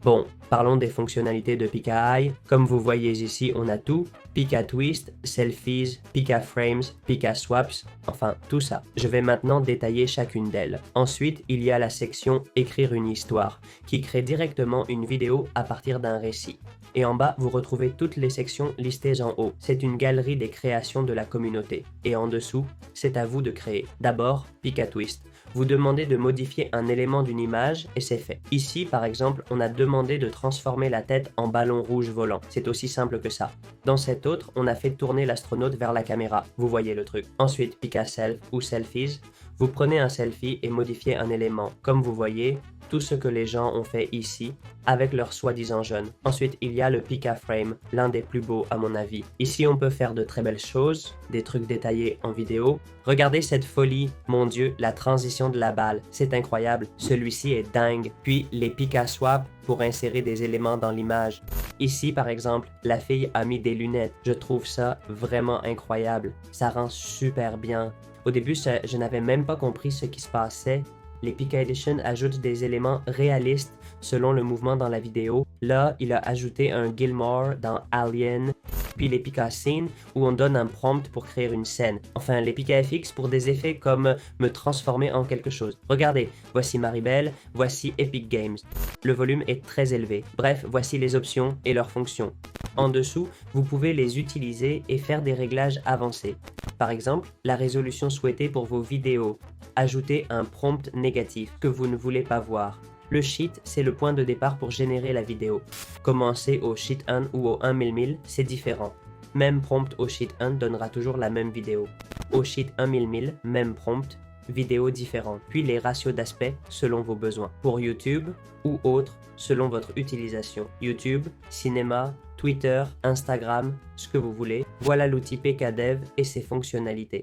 Bon, parlons des fonctionnalités de Pika-Eye. Comme vous voyez ici, on a tout. Pika Twist, Selfies, Pika Frames, Pika Swaps, enfin tout ça. Je vais maintenant détailler chacune d'elles. Ensuite, il y a la section Écrire une histoire, qui crée directement une vidéo à partir d'un récit. Et en bas, vous retrouvez toutes les sections listées en haut. C'est une galerie des créations de la communauté. Et en dessous, c'est à vous de créer. D'abord, Pika Twist. Vous demandez de modifier un élément d'une image et c'est fait. Ici, par exemple, on a demandé de transformer la tête en ballon rouge volant. C'est aussi simple que ça. Dans cette autre, on a fait tourner l'astronaute vers la caméra. Vous voyez le truc. Ensuite, Pika Self ou Selfies. Vous prenez un selfie et modifiez un élément. Comme vous voyez, tout ce que les gens ont fait ici avec leur soi-disant jeune. Ensuite, il y a le Pika Frame, l'un des plus beaux à mon avis. Ici, on peut faire de très belles choses, des trucs détaillés en vidéo. Regardez cette folie, mon Dieu, la transition de la balle, c'est incroyable. Celui-ci est dingue. Puis les Pika Swap pour insérer des éléments dans l'image. Ici, par exemple, la fille a mis des lunettes. Je trouve ça vraiment incroyable. Ça rend super bien. Au début, je n'avais même pas compris ce qui se passait. Les Pika Edition ajoutent des éléments réalistes selon le mouvement dans la vidéo. Là, il a ajouté un Gilmore dans Alien, puis les Pika Scene où on donne un prompt pour créer une scène. Enfin, les Pika FX pour des effets comme me transformer en quelque chose. Regardez, voici Maribel, voici Epic Games. Le volume est très élevé. Bref, voici les options et leurs fonctions. En dessous, vous pouvez les utiliser et faire des réglages avancés. Par exemple, la résolution souhaitée pour vos vidéos. Ajouter un prompt négatif que vous ne voulez pas voir. Le sheet, c'est le point de départ pour générer la vidéo. Commencer au sheet 1 ou au 1 000 c'est différent. Même prompt au sheet 1 donnera toujours la même vidéo. Au sheet 1 000 même prompt, vidéo différente. Puis les ratios d'aspect selon vos besoins. Pour YouTube ou autre, selon votre utilisation. YouTube, cinéma, Twitter, Instagram, ce que vous voulez. Voilà l'outil PKDev et ses fonctionnalités.